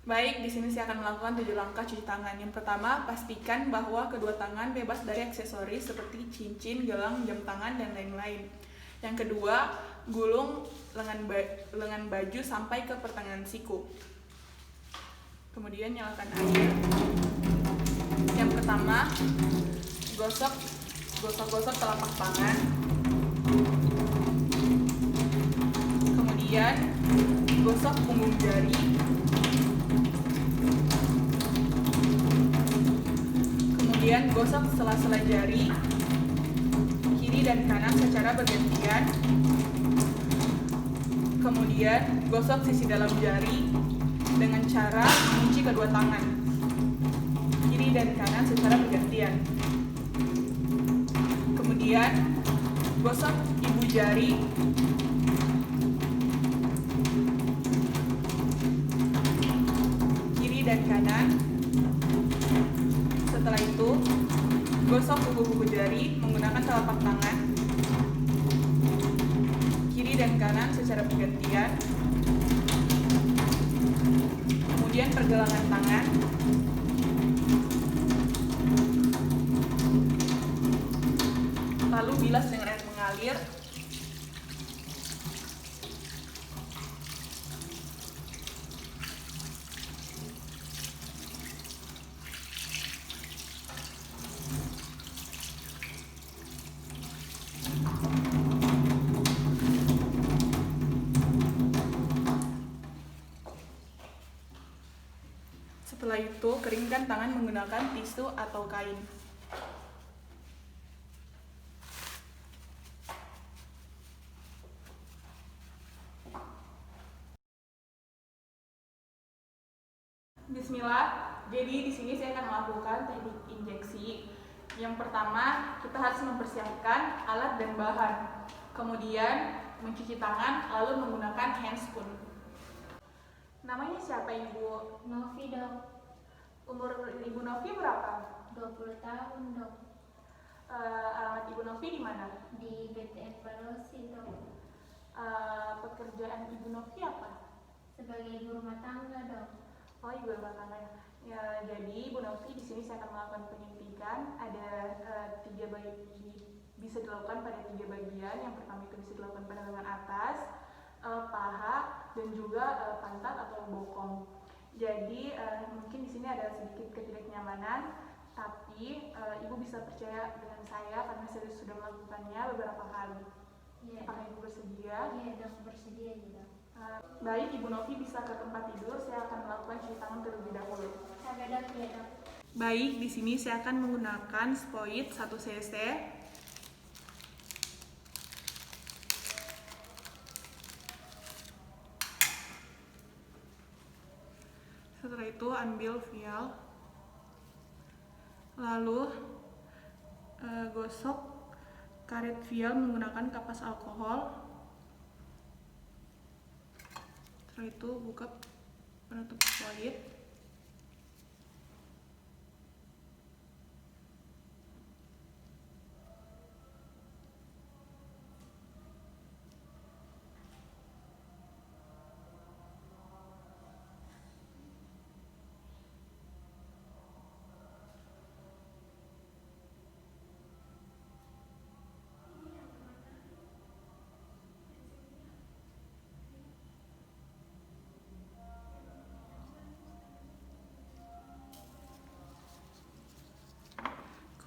Baik, di sini saya akan melakukan 7 langkah cuci tangan. Yang pertama, pastikan bahwa kedua tangan bebas dari aksesoris seperti cincin, gelang, jam tangan, dan lain-lain. Yang kedua, gulung lengan baju sampai ke pertengahan siku. Kemudian nyalakan air. Yang pertama, gosok telapak tangan. Kemudian gosok punggung jari. Kemudian gosok sela-sela jari kiri dan kanan secara bergantian. Kemudian gosok sisi dalam jari dengan cara mengunci kedua tangan kiri dan kanan secara bergantian. Kemudian gosok ibu jari kiri dan kanan. Setelah itu, gosok kuku-kuku jari menggunakan telapak tangan kiri dan kanan secara bergantian. Kemudian pergelangan tangan. Lalu bilas dengan air mengalir. Setelah itu, keringkan tangan menggunakan tisu atau kain. Bismillah. Jadi di sini saya akan melakukan teknik injeksi. Yang pertama, kita harus mempersiapkan alat dan bahan. Kemudian mencuci tangan lalu menggunakan handscoon. Namanya siapa Ibu? Novi, Dok. Umur Ibu Novi berapa? 20 tahun, Dok. Alamat Ibu Novi di mana? Di BTN Balosi, Dok. Pekerjaan Ibu Novi apa? Sebagai ibu rumah tangga, Dok. Oh, ibu rumah tangga ya. Jadi Ibu Novi di sini saya akan melakukan penyuntikan. Ada 3 bisa dilakukan pada 3 bagian. Yang pertama itu bisa dilakukan pada lengan atas, paha, dan juga pantat atau bokong. Jadi mungkin di sini ada sedikit ketidaknyamanan, tapi Ibu bisa percaya dengan saya karena saya sudah melakukannya beberapa kali. Iya. Apakah Ibu bersedia? Iya, Dok, bersedia ya, Dok. Baik, Ibu Novi bisa ke tempat tidur. Saya akan melakukan cuci tangan terlebih dahulu. Sampai, Dok, ya, Dok. Baik, di sini saya akan menggunakan Spoit 1 cc. Setelah itu ambil vial, lalu gosok karet vial menggunakan kapas alkohol. Setelah itu buka penutup Spoit.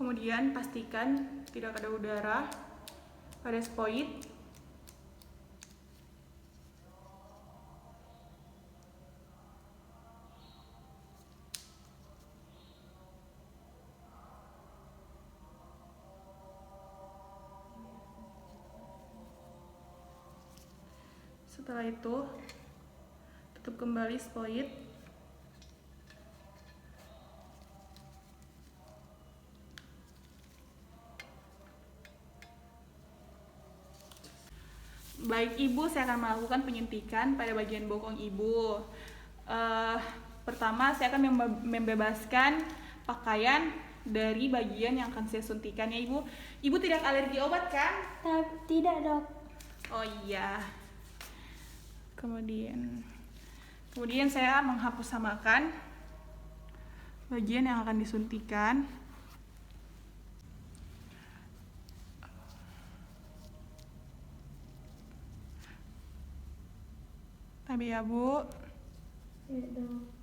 Kemudian pastikan tidak ada udara pada Spoit. Setelah itu tutup kembali Spoit. Baik Ibu, saya akan melakukan penyuntikan pada bagian bokong Ibu. Pertama, saya akan membebaskan pakaian dari bagian yang akan saya suntikan ya Ibu. Ibu tidak alergi obat kan? Tidak, Dok. Oh iya. Kemudian Kemudian saya menghapus samakan bagian yang akan disuntikan. Tapi ya Bu. Iya dok.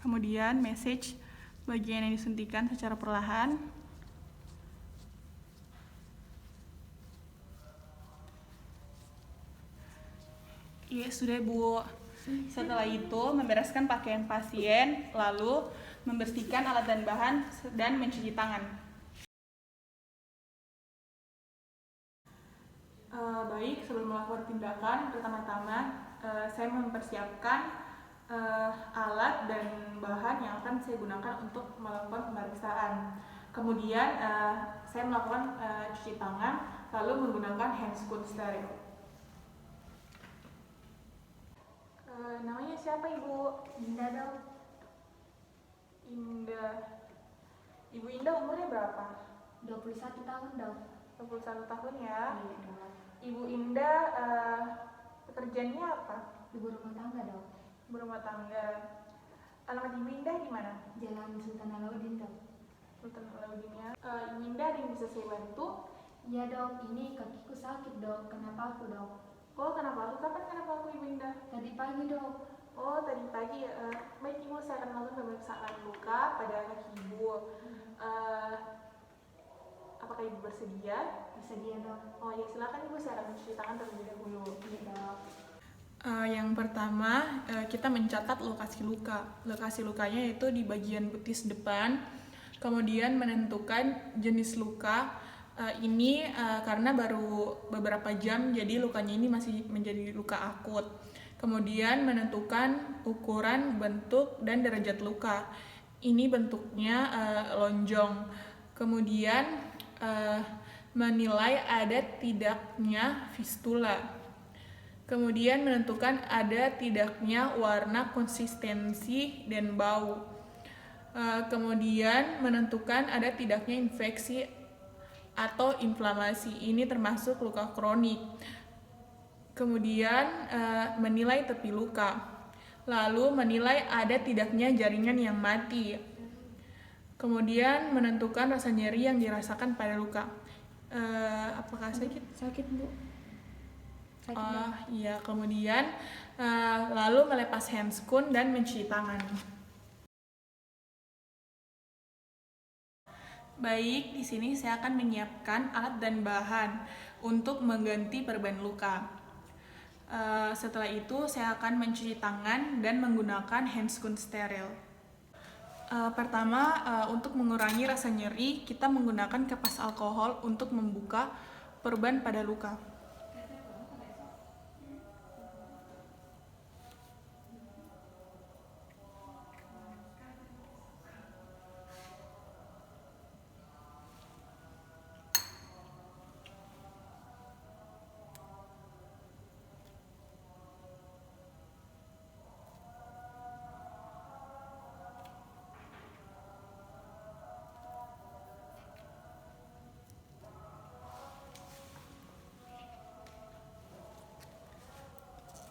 Kemudian message bagian yang disuntikan secara perlahan. Iya sudah Bu. Setelah itu membereskan pakaian pasien, lalu membersihkan alat dan bahan dan mencuci tangan. Baik, sebelum melakukan tindakan, pertama-tama saya mempersiapkan alat dan bahan yang akan saya gunakan untuk melakukan pemeriksaan. Kemudian saya melakukan cuci tangan, lalu menggunakan handscoon steril. Namanya siapa Ibu? Indah dok. Indah. Ibu Indah umurnya berapa? 21 tahun dok. 21 tahun ya. Iya dok. Ibu Indah pekerjaannya apa? Ibu rumah tangga dok. Berumah tangga. Alamat Ibu Indah di mana? Jalan Sultan Alauddin dok. Sultan Alauddin ya. Ibu Indah ada yang bisa saya bantu? Iya dok, ini kakiku sakit dok. Kenapa aku dok? Oh, kenapa aku? Kapan kenapa aku Ibu Indah? Tadi pagi dok. Oh, tadi pagi. Baik Ibu, saya akan melakukan pemeriksaan luka pada kaki Ibu. Apakah Ibu bersedia? Bersedia dok. Oh ya, silakan Ibu, saya akan mencuci tangan terlebih dahulu. Iya dok. Yang pertama, kita mencatat lokasi luka. Lokasi lukanya yaitu di bagian betis depan. Kemudian menentukan jenis luka. Ini karena baru beberapa jam, jadi lukanya ini masih menjadi luka akut. Kemudian menentukan ukuran, bentuk, dan derajat luka. Ini bentuknya lonjong. Kemudian menilai ada tidaknya fistula. Kemudian menentukan ada tidaknya warna, konsistensi, dan bau. Kemudian menentukan ada tidaknya infeksi atau inflamasi. Ini termasuk luka kronik. Kemudian menilai tepi luka. Lalu menilai ada tidaknya jaringan yang mati. Kemudian menentukan rasa nyeri yang dirasakan pada luka. Apakah sakit? Sakit bu. Iya, kemudian lalu melepas handscoon dan mencuci tangan. Baik, di sini saya akan menyiapkan alat dan bahan untuk mengganti perban luka. Setelah itu saya akan mencuci tangan dan menggunakan handscoon steril. Pertama, untuk mengurangi rasa nyeri, kita menggunakan kapas alkohol untuk membuka perban pada luka.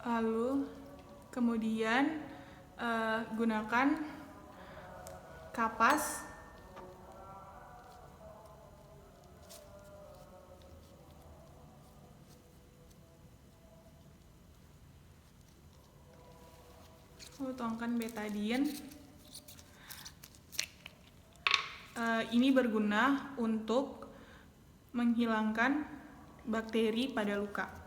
Lalu kemudian gunakan kapas tuangkan betadine. Ini berguna untuk menghilangkan bakteri pada luka.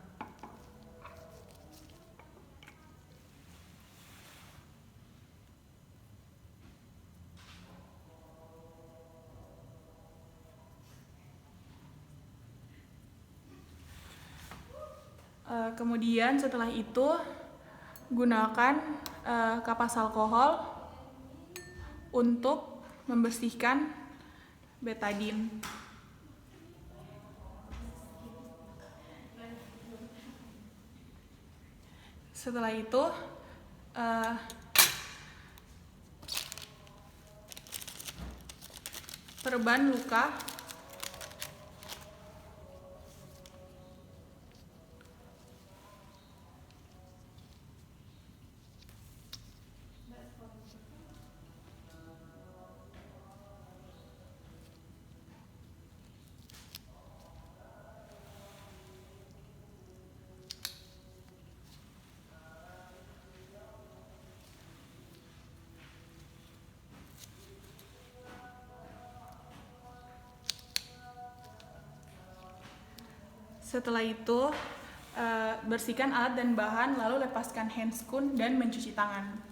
Kemudian setelah itu gunakan kapas alkohol untuk membersihkan betadine. Setelah itu perban luka Setelah itu, bersihkan alat dan bahan, lalu lepaskan handscoon dan mencuci tangan.